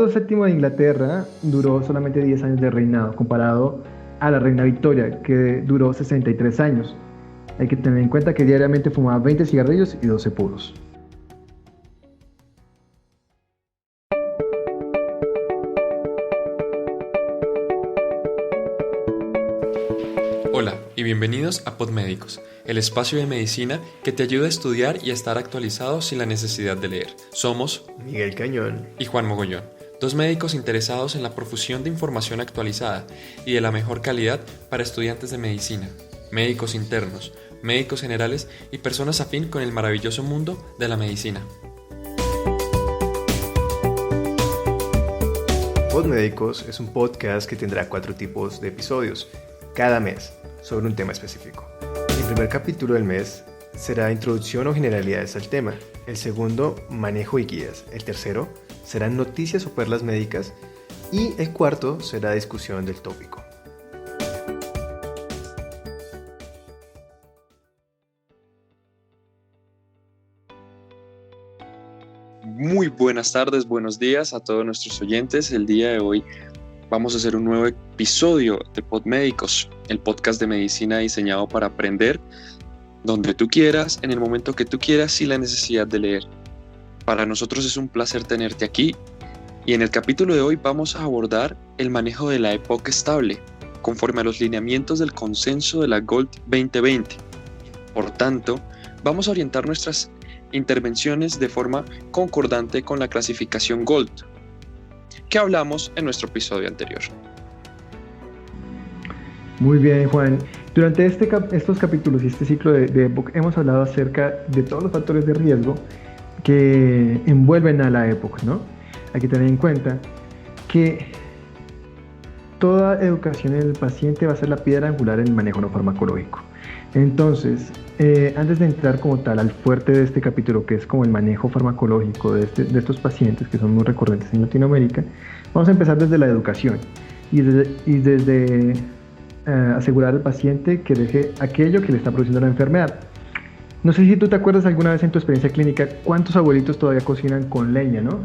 VII de Inglaterra duró solamente 10 años de reinado, comparado a la reina Victoria, que duró 63 años. Hay que tener en cuenta que diariamente fumaba 20 cigarrillos y 12 puros. Hola y bienvenidos a Podmédicos, el espacio de medicina que te ayuda a estudiar y a estar actualizado sin la necesidad de leer. Somos Miguel Cañón y Juan Mogollón, dos médicos interesados en la profusión de información actualizada y de la mejor calidad para estudiantes de medicina, médicos internos, médicos generales y personas afín con el maravilloso mundo de la medicina. Podmédicos es un podcast que tendrá 4 tipos de episodios cada mes sobre un tema específico. El primer capítulo del mes será introducción o generalidades al tema. El segundo, manejo y guías. El tercero serán noticias o perlas médicas. Y el cuarto será discusión del tópico. Muy buenas tardes, buenos días a todos nuestros oyentes. El día de hoy vamos a hacer un nuevo episodio de Podmédicos, el podcast de medicina diseñado para aprender donde tú quieras, en el momento que tú quieras, sin la necesidad de leer. Para nosotros es un placer tenerte aquí y en el capítulo de hoy vamos a abordar el manejo de la EPOC estable, conforme a los lineamientos del consenso de la GOLD 2020. Por tanto, vamos a orientar nuestras intervenciones de forma concordante con la clasificación GOLD, que hablamos en nuestro episodio anterior. Muy bien, Juan. Durante estos capítulos y este ciclo de EPOC hemos hablado acerca de todos los factores de riesgo que envuelven a la EPOC, ¿no? Hay que tener en cuenta que toda educación en el paciente va a ser la piedra angular en el manejo no farmacológico. Entonces, antes de entrar como tal al fuerte de este capítulo, que es como el manejo farmacológico de estos pacientes que son muy recurrentes en Latinoamérica, vamos a empezar desde la educación y desde asegurar al paciente que deje aquello que le está produciendo la enfermedad. No sé si tú te acuerdas alguna vez en tu experiencia clínica cuántos abuelitos todavía cocinan con leña, ¿no?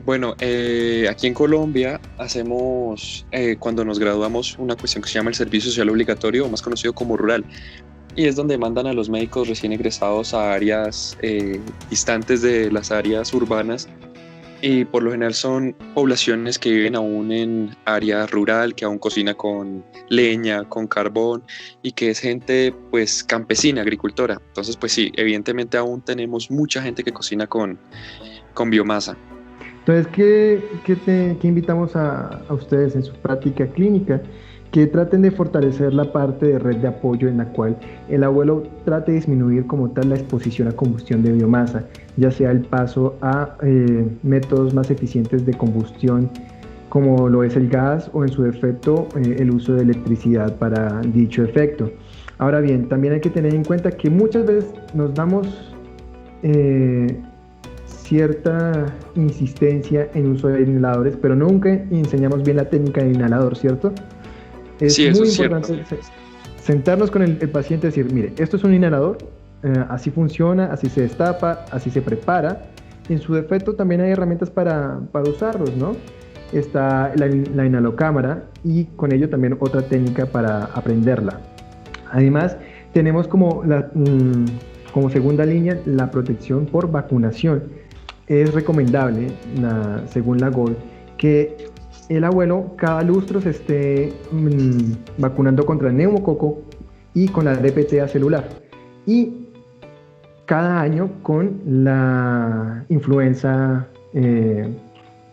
Bueno, aquí en Colombia hacemos, cuando nos graduamos, una cuestión que se llama el servicio social obligatorio, o más conocido como rural, y es donde mandan a los médicos recién egresados a áreas distantes de las áreas urbanas, y por lo general son poblaciones que viven aún en área rural, que aún cocina con leña, con carbón, y que es gente pues campesina, agricultora. Entonces pues sí, evidentemente aún tenemos mucha gente que cocina con biomasa. Entonces, ¿qué invitamos a ustedes en su práctica clínica? Que traten de fortalecer la parte de red de apoyo en la cual el abuelo trate de disminuir como tal la exposición a combustión de biomasa, ya sea el paso a métodos más eficientes de combustión como lo es el gas o en su defecto el uso de electricidad para dicho efecto. Ahora bien, también hay que tener en cuenta que muchas veces nos damos cierta insistencia en uso de inhaladores, pero nunca enseñamos bien la técnica del inhalador, ¿cierto? Es sí, muy importante sentarnos con el paciente y decir, mire, esto es un inhalador, así funciona, así se destapa, así se prepara. En su defecto también hay herramientas para usarlos, ¿no? Está la inhalocámara y con ello también otra técnica para aprenderla. Además, tenemos como segunda línea la protección por vacunación. Es recomendable, según la GOLD, que el abuelo cada lustro se esté vacunando contra el neumococo y con la DPT celular. Y cada año con la influenza de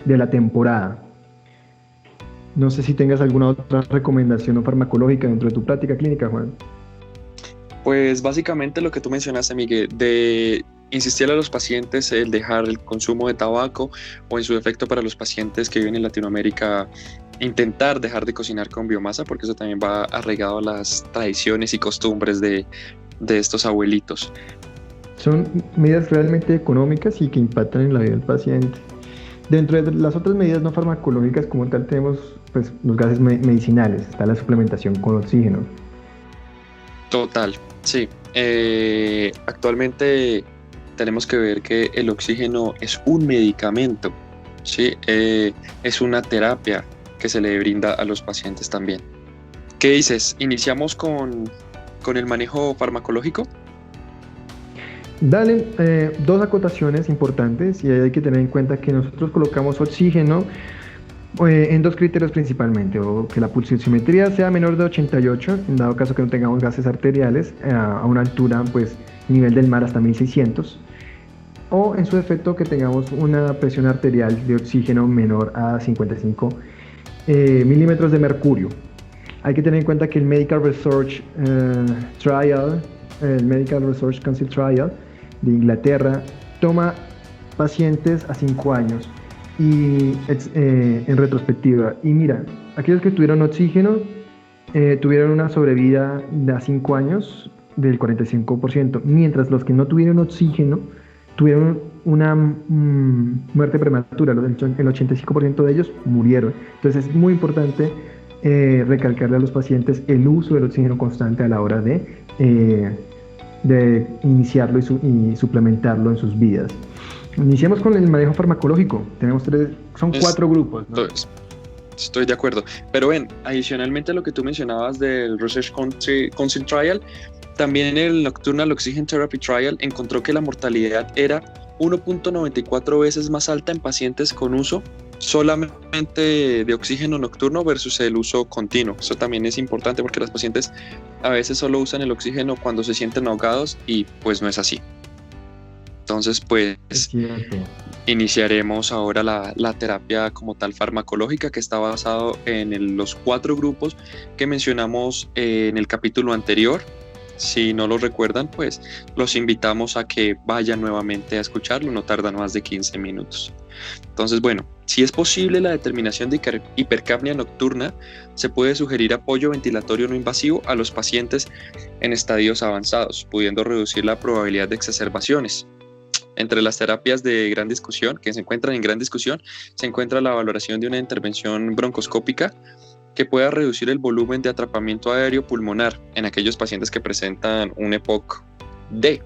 la temporada. No sé si tengas alguna otra recomendación farmacológica dentro de tu práctica clínica, Juan. Pues básicamente lo que tú mencionaste, Miguel, de insistir a los pacientes el dejar el consumo de tabaco o en su defecto para los pacientes que viven en Latinoamérica intentar dejar de cocinar con biomasa, porque eso también va arraigado a las tradiciones y costumbres de estos abuelitos. Son medidas realmente económicas y que impactan en la vida del paciente. Dentro de las otras medidas no farmacológicas como tal tenemos pues, los gases medicinales, está la suplementación con oxígeno. Total, sí. Actualmente tenemos que ver que el oxígeno es un medicamento Sí, es una terapia que se le brinda a los pacientes también. ¿Qué dices? ¿Iniciamos con el manejo farmacológico? Dale, dos acotaciones importantes y hay que tener en cuenta que nosotros colocamos oxígeno en dos criterios principalmente, o que la pulsiometría sea menor de 88, en dado caso que no tengamos gases arteriales, a una altura, pues, nivel del mar hasta 1600, o en su defecto que tengamos una presión arterial de oxígeno menor a 55 milímetros de mercurio. Hay que tener en cuenta que el Medical Research Trial, el Medical Research Council Trial de Inglaterra, toma pacientes a 5 años y en retrospectiva. Y mira, aquellos que tuvieron oxígeno tuvieron una sobrevida de a 5 años del 45%, mientras los que no tuvieron oxígeno tuvieron una muerte prematura. El 85% de ellos murieron. Entonces es muy importante recalcarle a los pacientes el uso del oxígeno constante a la hora de iniciarlo y suplementarlo en sus vidas. Iniciamos con el manejo farmacológico. Tenemos son 4 grupos, ¿no? Estoy de acuerdo. Pero ven, adicionalmente a lo que tú mencionabas del Research Council Trial, también el Nocturnal Oxygen Therapy Trial encontró que la mortalidad era 1.94 veces más alta en pacientes con uso solamente de oxígeno nocturno versus el uso continuo. Eso también es importante porque los pacientes a veces solo usan el oxígeno cuando se sienten ahogados y pues no es así. Entonces, pues iniciaremos ahora la terapia como tal farmacológica, que está basado en los 4 grupos que mencionamos en el capítulo anterior. Si no lo recuerdan, pues los invitamos a que vayan nuevamente a escucharlo, no tardan más de 15 minutos. Entonces, bueno, si es posible la determinación de hipercapnia nocturna, se puede sugerir apoyo ventilatorio no invasivo a los pacientes en estadios avanzados, pudiendo reducir la probabilidad de exacerbaciones. Entre las terapias de gran discusión, que se encuentran en gran discusión, se encuentra la valoración de una intervención broncoscópica que pueda reducir el volumen de atrapamiento aéreo pulmonar en aquellos pacientes que presentan un EPOC D,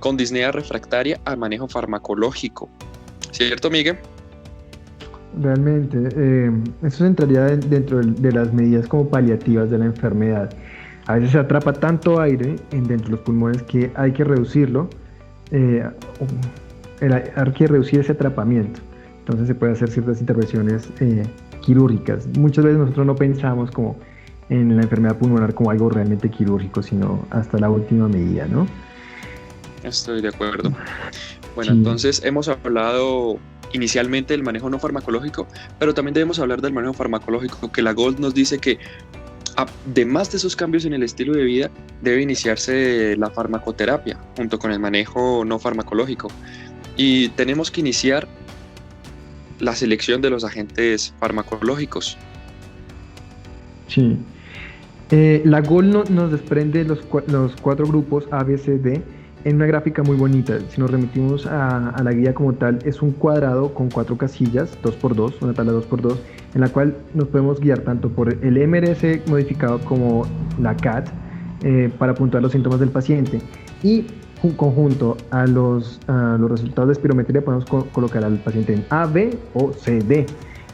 con disnea refractaria al manejo farmacológico. ¿Cierto, Miguel? Realmente, eso entraría dentro de las medidas como paliativas de la enfermedad. A veces se atrapa tanto aire dentro de los pulmones que hay que reducirlo, hay que reducir ese atrapamiento. Entonces se puede hacer ciertas intervenciones quirúrgicas. Muchas veces nosotros no pensamos como en la enfermedad pulmonar como algo realmente quirúrgico, sino hasta la última medida, ¿no? Estoy de acuerdo. Bueno, Sí. Entonces hemos hablado inicialmente del manejo no farmacológico, pero también debemos hablar del manejo farmacológico, que la GOLD nos dice que además de esos cambios en el estilo de vida, debe iniciarse la farmacoterapia junto con el manejo no farmacológico. Y tenemos que iniciar la selección de los agentes farmacológicos. Sí. La GOL nos desprende los 4 grupos A, B, C, D en una gráfica muy bonita. Si nos remitimos a la guía como tal, es un cuadrado con 4 casillas, 2x2, una tabla 2x2, en la cual nos podemos guiar tanto por el MRS modificado como la CAT para puntuar los síntomas del paciente. Y conjunto a los resultados de espirometría podemos colocar al paciente en A, B o C, D.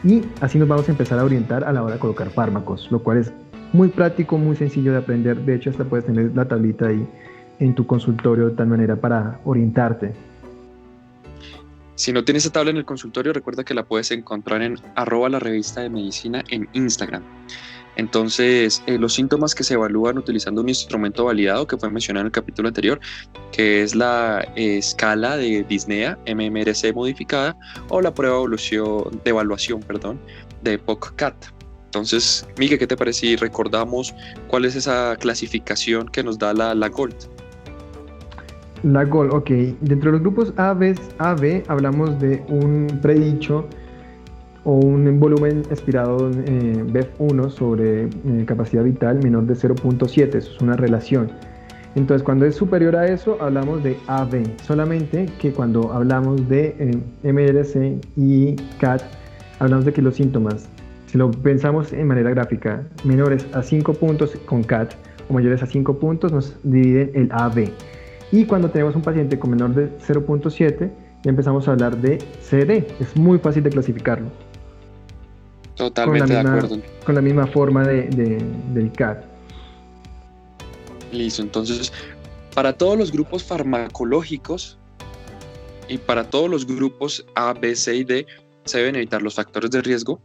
Y así nos vamos a empezar a orientar a la hora de colocar fármacos, lo cual es muy práctico, muy sencillo de aprender. De hecho, hasta puedes tener la tablita ahí en tu consultorio de tal manera para orientarte. Si no tienes esa tabla en el consultorio, recuerda que la puedes encontrar en @la_revista_de_medicina en Instagram. Entonces, los síntomas que se evalúan utilizando un instrumento validado que fue mencionado en el capítulo anterior, que es la escala de disnea MMRC modificada o la prueba de evaluación de EPOC-CAT. Entonces, Miguel, ¿qué te parece si recordamos cuál es esa clasificación que nos da la GOLD? La GOL, ok. Dentro de los grupos A, B, hablamos de un predicho o un volumen expirado BEF1 sobre capacidad vital menor de 0.7, eso es una relación. Entonces, cuando es superior a eso, hablamos de AB. Solamente que cuando hablamos de MRC y CAT, hablamos de que los síntomas, si lo pensamos en manera gráfica, menores a 5 puntos con CAT o mayores a 5 puntos, nos dividen el AB. Y cuando tenemos un paciente con menor de 0.7, ya empezamos a hablar de CD. Es muy fácil de clasificarlo. Totalmente de acuerdo. Con la misma forma del CAT. Listo, entonces, para todos los grupos farmacológicos y para todos los grupos A, B, C y D, se deben evitar los factores de riesgo.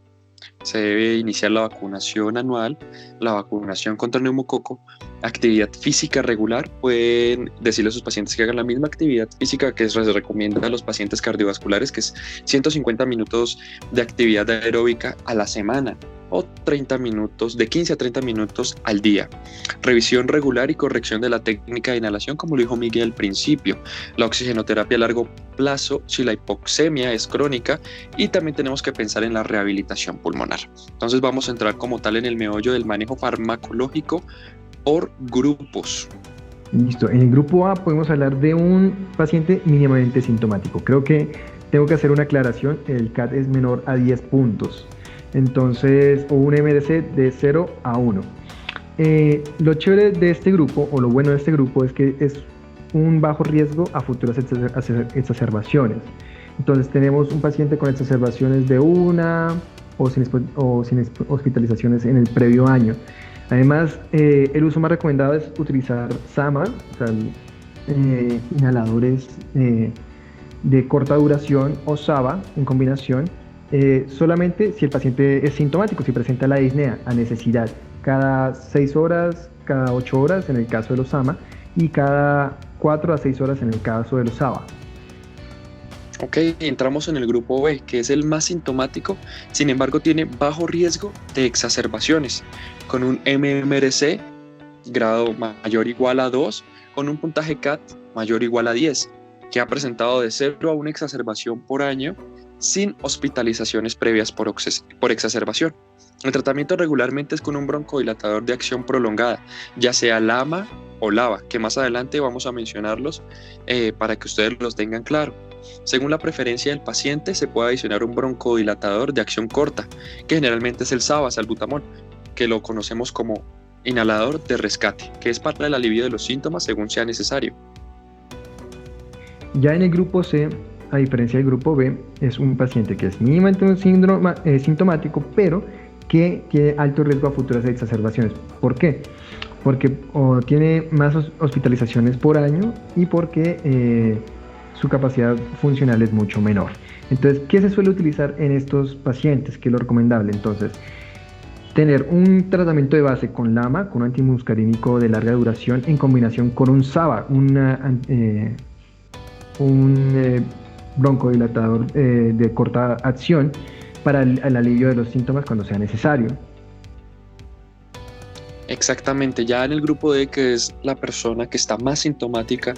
Se debe iniciar la vacunación anual, la vacunación contra el neumococo, actividad física regular. Pueden decirle a sus pacientes que hagan la misma actividad física que se recomienda a los pacientes cardiovasculares, que es 150 minutos de actividad aeróbica a la semana o 30 minutos, de 15 a 30 minutos al día. Revisión regular y corrección de la técnica de inhalación, como lo dijo Miguel al principio. La oxigenoterapia a largo plazo si la hipoxemia es crónica, y también tenemos que pensar en la rehabilitación pulmonar. Entonces vamos a entrar como tal en el meollo del manejo farmacológico por grupos. Listo, en el grupo A podemos hablar de un paciente mínimamente sintomático. Creo que tengo que hacer una aclaración, el CAT es menor a 10 puntos. Entonces, o un MDC de 0 a 1. Lo chévere de este grupo, o lo bueno de este grupo, es que es un bajo riesgo a futuras exacerbaciones. Entonces, tenemos un paciente con exacerbaciones de una o sin hospitalizaciones en el previo año. Además, el uso más recomendado es utilizar SAMA, o sea, inhaladores de corta duración, o SABA en combinación. Solamente si el paciente es sintomático, si presenta la disnea a necesidad, cada 6 horas, cada 8 horas en el caso de los SAMA, y cada 4 a 6 horas en el caso de los SABA. Ok, entramos en el grupo B, que es el más sintomático, sin embargo tiene bajo riesgo de exacerbaciones, con un MMRC grado mayor o igual a 2, con un puntaje CAT mayor o igual a 10, que ha presentado de 0 a 1 exacerbación por año, sin hospitalizaciones previas por exacerbación. El tratamiento regularmente es con un broncodilatador de acción prolongada, ya sea LAMA o LABA, que más adelante vamos a mencionarlos para que ustedes los tengan claro. Según la preferencia del paciente, se puede adicionar un broncodilatador de acción corta, que generalmente es el SABA, salbutamol, que lo conocemos como inhalador de rescate, que es para el alivio de los síntomas según sea necesario. Ya en el grupo C, a diferencia del grupo B, es un paciente que es mínimamente sintomático, pero que tiene alto riesgo a futuras exacerbaciones. ¿Por qué? Porque tiene más hospitalizaciones por año y porque su capacidad funcional es mucho menor. Entonces, ¿qué se suele utilizar en estos pacientes? ¿Qué es lo recomendable? Entonces, tener un tratamiento de base con LAMA, con un antimuscarínico de larga duración, en combinación con un SABA, un broncodilatador de corta acción para el alivio de los síntomas cuando sea necesario. Exactamente, ya en el grupo D, que es la persona que está más sintomática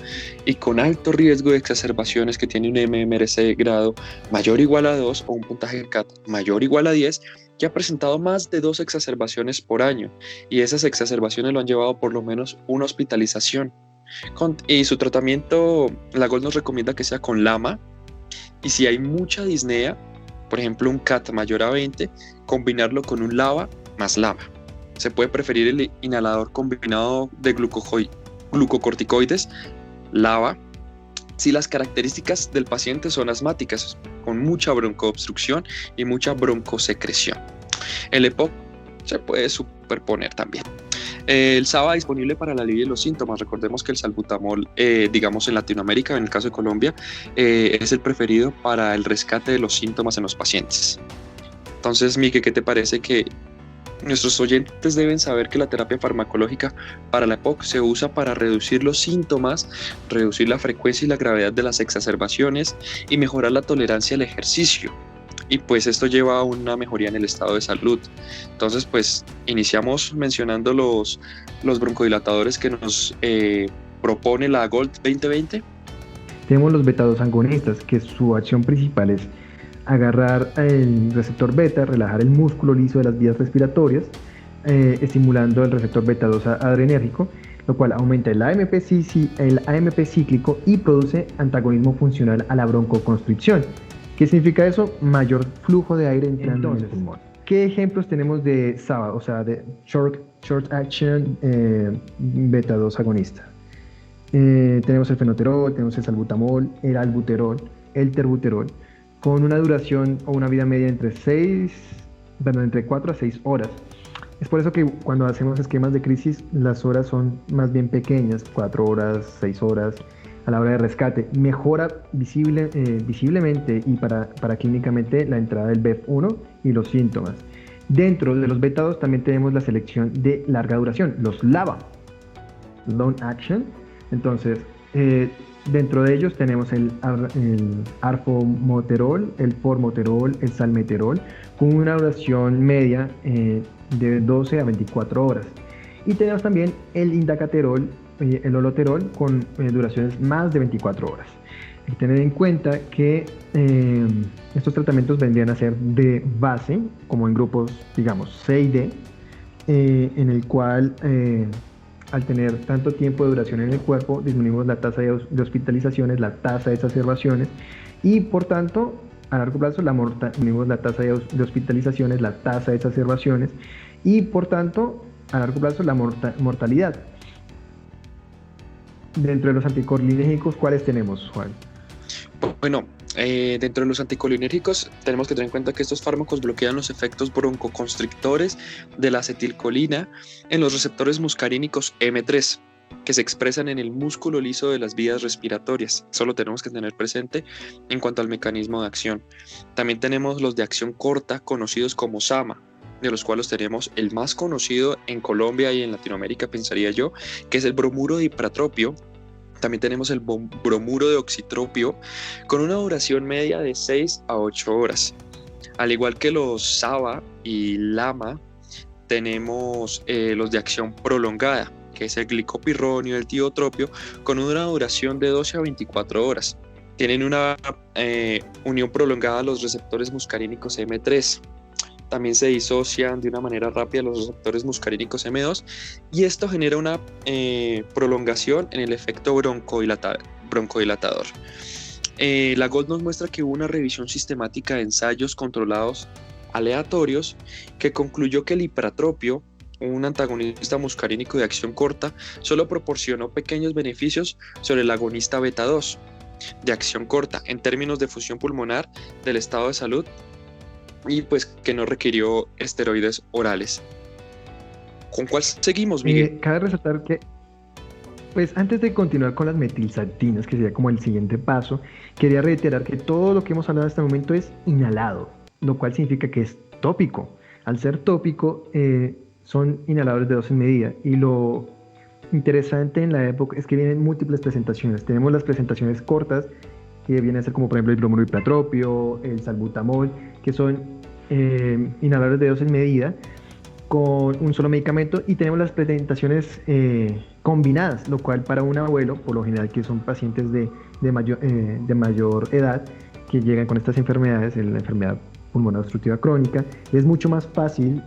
y con alto riesgo de exacerbaciones, que tiene un MMRC grado mayor o igual a 2 o un puntaje CAT mayor o igual a 10, que ha presentado más de 2 exacerbaciones por año, y esas exacerbaciones lo han llevado por lo menos una hospitalización. Y su tratamiento, la GOLD nos recomienda que sea con LAMA, y si hay mucha disnea, por ejemplo un CAT mayor a 20, combinarlo con un LABA más LAMA. Se puede preferir el inhalador combinado de glucocorticoides, LABA, si las características del paciente son asmáticas, con mucha broncoobstrucción y mucha broncosecreción. El EPOC se puede superponer también. El SABA disponible para el alivio de los síntomas. Recordemos que el salbutamol, digamos en Latinoamérica, en el caso de Colombia, es el preferido para el rescate de los síntomas en los pacientes. Entonces, Mike, ¿qué te parece que nuestros oyentes deben saber que la terapia farmacológica para la EPOC se usa para reducir los síntomas, reducir la frecuencia y la gravedad de las exacerbaciones y mejorar la tolerancia al ejercicio? Y pues esto lleva a una mejoría en el estado de salud. Entonces, pues iniciamos mencionando los broncodilatadores que nos propone la GOLD 2020. Tenemos los beta-2 agonistas, que su acción principal es agarrar el receptor beta, relajar el músculo liso de las vías respiratorias, estimulando el receptor beta-2 adrenérgico, lo cual aumenta el AMP cíclico y produce antagonismo funcional a la broncoconstricción. ¿Qué significa eso? Mayor flujo de aire entrando en el pulmón. ¿Qué ejemplos tenemos de SABA, o sea, de Short Action Beta-2 agonista? Tenemos el fenoterol, tenemos el salbutamol, el albuterol, el terbuterol, con una duración o una vida media entre 4 a 6 horas. Es por eso que cuando hacemos esquemas de crisis, las horas son más bien pequeñas, 4 horas, 6 horas a la hora de rescate. Mejora visiblemente y para clínicamente la entrada del BEF1 y los síntomas. Dentro de los beta 2 también tenemos la selección de larga duración, los LABA, Long Action. Entonces, dentro de ellos tenemos el arformoterol, el formoterol, el salmeterol, con una duración media de 12 a 24 horas. Y tenemos también el indacaterol, el oloterol, con duraciones más de 24 horas. Hay que tener en cuenta que estos tratamientos vendrían a ser de base, como en grupos, digamos, C y D, en el cual al tener tanto tiempo de duración en el cuerpo, disminuimos la tasa de hospitalizaciones, la tasa de exacerbaciones y, por tanto, a largo plazo disminuimos la tasa de hospitalizaciones, la tasa de exacerbaciones y, por tanto, a largo plazo la mortalidad. Dentro de los anticolinérgicos, ¿cuáles tenemos, Juan? Bueno, dentro de los anticolinérgicos tenemos que tener en cuenta que estos fármacos bloquean los efectos broncoconstrictores de la acetilcolina en los receptores muscarínicos M3, que se expresan en el músculo liso de las vías respiratorias. Eso lo tenemos que tener presente en cuanto al mecanismo de acción. También tenemos los de acción corta, conocidos como SAMA, de los cuales tenemos el más conocido en Colombia y en Latinoamérica, pensaría yo, que es el bromuro de ipratropio. También tenemos el bromuro de oxitropio, con una duración media de 6 a 8 horas. Al igual que los SABA y LAMA, tenemos los de acción prolongada, que es el glicopirronio y el tiotropio, con una duración de 12 a 24 horas. Tienen una unión prolongada a los receptores muscarínicos M3. También se disocian de una manera rápida los receptores muscarínicos M2 y esto genera una prolongación en el efecto broncodilatador. La GOLD nos muestra que hubo una revisión sistemática de ensayos controlados aleatorios que concluyó que el ipratropio, un antagonista muscarínico de acción corta, solo proporcionó pequeños beneficios sobre el agonista beta 2 de acción corta en términos de función pulmonar, del estado de salud, y pues que no requirió esteroides orales. ¿Con cuál seguimos, Miguel? Cabe resaltar que, pues antes de continuar con las metilxantinas, que sería como el siguiente paso, quería reiterar que todo lo que hemos hablado hasta el momento es inhalado, lo cual significa que es tópico. Al ser tópico, son inhaladores de dosis medida, y lo interesante en la época es que vienen múltiples presentaciones. Tenemos las presentaciones cortas, que vienen a ser como por ejemplo el bromuro de ipratropio, el salbutamol, que son inhaladores de dosis medida con un solo medicamento, y tenemos las presentaciones combinadas, lo cual para un abuelo, por lo general que son pacientes de mayor edad, que llegan con estas enfermedades, la enfermedad pulmonar obstructiva crónica, es mucho más fácil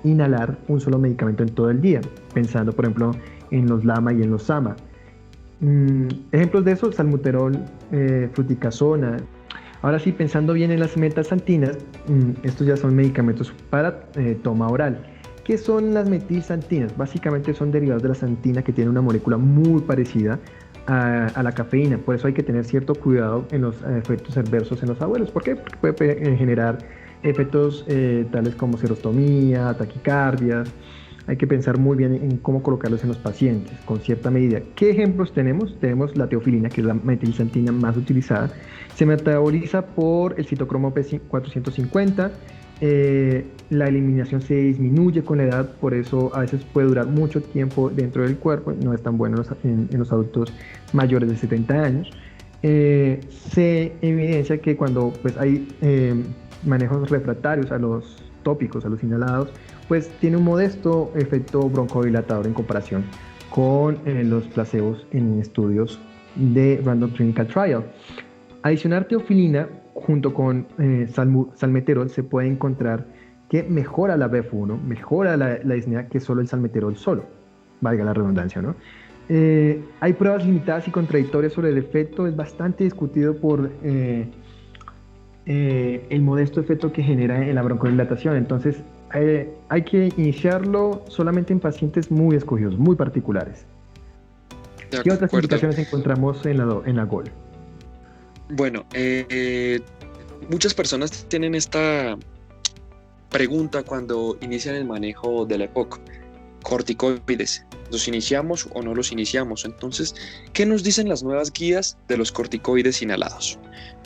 inhalar un solo medicamento en todo el día, pensando por ejemplo en los LAMA y en los SAMA. Ejemplos de eso: salbuterol, fluticasona. Ahora sí, pensando bien en las metilxantinas, estos ya son medicamentos para toma oral. ¿Qué son las metilxantinas? Básicamente son derivados de la xantina, que tiene una molécula muy parecida a la cafeína. Por eso hay que tener cierto cuidado en los efectos adversos en los abuelos. ¿Por qué? Porque puede generar efectos tales como serostomía, taquicardias. Hay que pensar muy bien en cómo colocarlos en los pacientes con cierta medida. ¿Qué ejemplos tenemos? Tenemos la teofilina, que es la metilxantina más utilizada. Se metaboliza por el citocromo P450. La eliminación se disminuye con la edad, por eso a veces puede durar mucho tiempo dentro del cuerpo. No es tan bueno en los adultos mayores de 70 años. Se evidencia que cuando pues, hay manejos refractarios a los tópicos, a los inhalados, pues tiene un modesto efecto broncodilatador en comparación con los placebos en estudios de Random Clinical Trial. Adicionar teofilina junto con salmeterol, se puede encontrar que mejora la BEF1, mejora la disnea que solo el salmeterol solo, valga la redundancia, ¿no? Hay pruebas limitadas y contradictorias sobre el efecto. Es bastante discutido por el modesto efecto que genera en la broncodilatación. Entonces hay que iniciarlo solamente en pacientes muy escogidos, muy particulares. ¿Qué otras indicaciones encontramos en la GOL? Bueno, muchas personas tienen esta pregunta cuando inician el manejo de la EPOC. Corticoides, ¿los iniciamos o no los iniciamos? Entonces, ¿qué nos dicen las nuevas guías de los corticoides inhalados?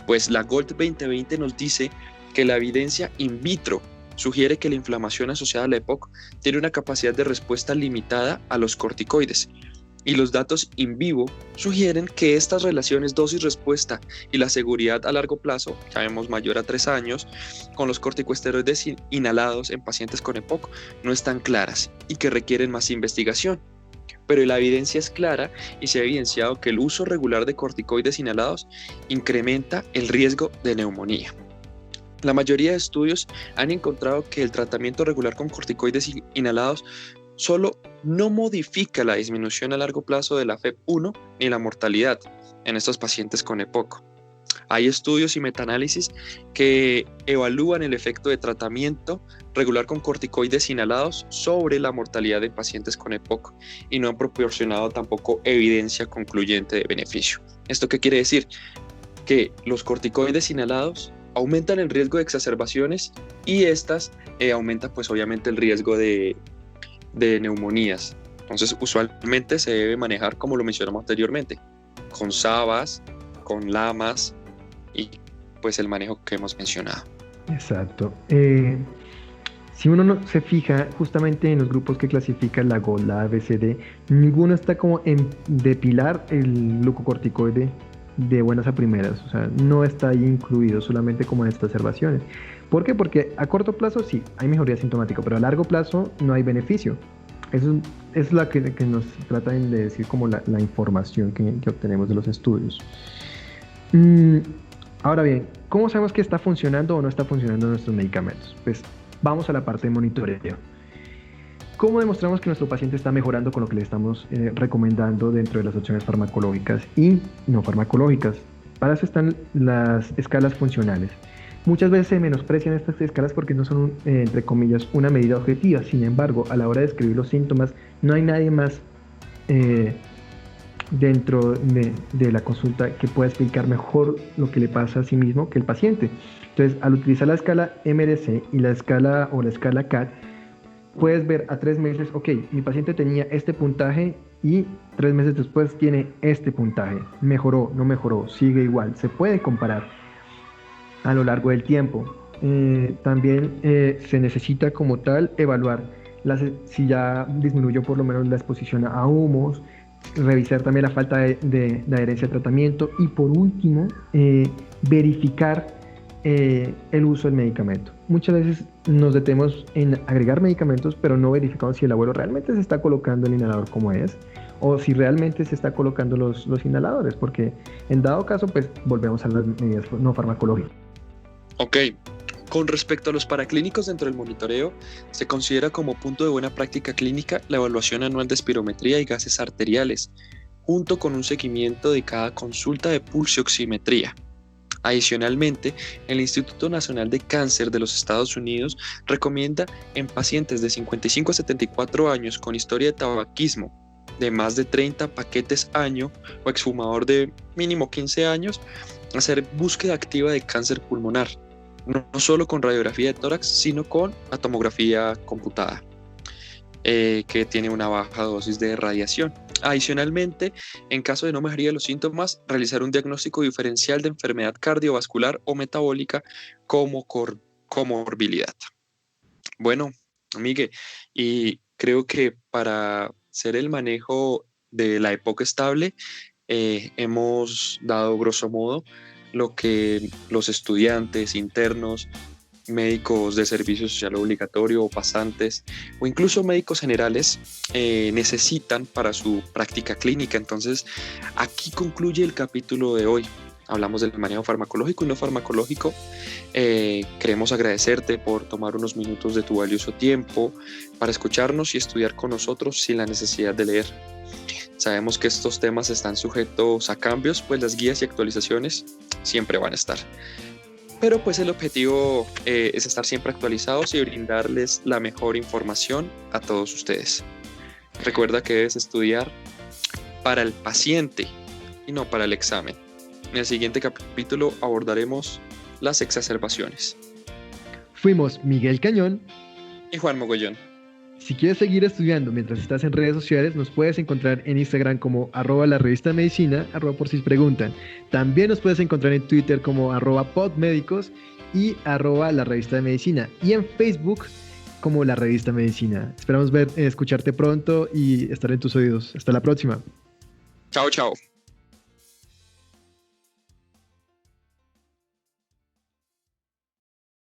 Pues la GOLD 2020 nos dice que la evidencia in vitro sugiere que la inflamación asociada a la EPOC tiene una capacidad de respuesta limitada a los corticoides. Y los datos in vivo sugieren que estas relaciones dosis-respuesta y la seguridad a largo plazo, ya vemos mayor a 3 años, con los corticosteroides inhalados en pacientes con EPOC no están claras y que requieren más investigación. Pero la evidencia es clara y se ha evidenciado que el uso regular de corticoides inhalados incrementa el riesgo de neumonía. La mayoría de estudios han encontrado que el tratamiento regular con corticoides inhalados solo no modifica la disminución a largo plazo de la FEV1 ni la mortalidad en estos pacientes con EPOC. Hay estudios y metaanálisis que evalúan el efecto de tratamiento regular con corticoides inhalados sobre la mortalidad de pacientes con EPOC y no han proporcionado tampoco evidencia concluyente de beneficio. ¿Esto qué quiere decir? Que los corticoides inhalados aumentan el riesgo de exacerbaciones y estas aumentan pues obviamente el riesgo de neumonías. Entonces usualmente se debe manejar como lo mencionamos anteriormente, con SABAs, con LAMAs y pues el manejo que hemos mencionado. Exacto. Si uno no se fija justamente en los grupos que clasifica la GOLD, la ABCD, ninguno está como en depilar el glucocorticoide de buenas a primeras, o sea, no está ahí incluido solamente como en estas observaciones. ¿Por qué? Porque a corto plazo sí, hay mejoría sintomática, pero a largo plazo no hay beneficio. Eso es la que nos tratan de decir como la información que obtenemos de los estudios. Ahora bien, ¿cómo sabemos que está funcionando o no está funcionando nuestros medicamentos? Pues vamos a la parte de monitoreo. ¿Cómo demostramos que nuestro paciente está mejorando con lo que le estamos recomendando dentro de las opciones farmacológicas y no farmacológicas? Para eso están las escalas funcionales. Muchas veces se menosprecian estas escalas porque no son, entre comillas, una medida objetiva. Sin embargo, a la hora de describir los síntomas, no hay nadie más dentro de la consulta que pueda explicar mejor lo que le pasa a sí mismo que el paciente. Entonces, al utilizar la escala MRC y la escala CAT, puedes ver a 3 meses, ok, mi paciente tenía este puntaje y 3 meses después tiene este puntaje. Mejoró, no mejoró, sigue igual. Se puede comparar a lo largo del tiempo. También se necesita como tal evaluar si ya disminuyó por lo menos la exposición a humos, revisar también la falta de adherencia al tratamiento y por último verificar el uso del medicamento. Muchas veces nos detenemos en agregar medicamentos, pero no verificamos si el abuelo realmente se está colocando el inhalador como es, o si realmente se está colocando los inhaladores, porque en dado caso, pues volvemos a las medidas no farmacológicas. Ok, con respecto a los paraclínicos dentro del monitoreo, se considera como punto de buena práctica clínica la evaluación anual de espirometría y gases arteriales, junto con un seguimiento de cada consulta de pulsioximetría. Adicionalmente, el Instituto Nacional de Cáncer de los Estados Unidos recomienda en pacientes de 55 a 74 años con historia de tabaquismo de más de 30 paquetes año o exfumador de mínimo 15 años hacer búsqueda activa de cáncer pulmonar, no solo con radiografía de tórax, sino con la tomografía computada, que tiene una baja dosis de radiación. Adicionalmente, en caso de no mejoría de los síntomas, realizar un diagnóstico diferencial de enfermedad cardiovascular o metabólica como comorbilidad. Bueno, Miguel, y creo que para hacer el manejo de la EPOC estable, hemos dado grosso modo lo que los estudiantes, internos, médicos de servicio social obligatorio o pasantes o incluso médicos generales necesitan para su práctica clínica. Entonces, aquí concluye el capítulo de hoy. Hablamos del manejo farmacológico y no farmacológico. Queremos agradecerte por tomar unos minutos de tu valioso tiempo para escucharnos y estudiar con nosotros sin la necesidad de leer. Sabemos que estos temas están sujetos a cambios, pues las guías y actualizaciones siempre van a estar. Pero pues el objetivo es estar siempre actualizados y brindarles la mejor información a todos ustedes. Recuerda que debes estudiar para el paciente y no para el examen. En el siguiente capítulo abordaremos las exacerbaciones. Fuimos Miguel Cañón y Juan Mogollón. Si quieres seguir estudiando mientras estás en redes sociales, nos puedes encontrar en Instagram como @la revista de medicina, @por si preguntan. También nos puedes encontrar en Twitter como @podmédicos y @la revista de medicina. Y en Facebook como la revista Medicina. Esperamos escucharte pronto y estar en tus oídos. Hasta la próxima. Chao, chao.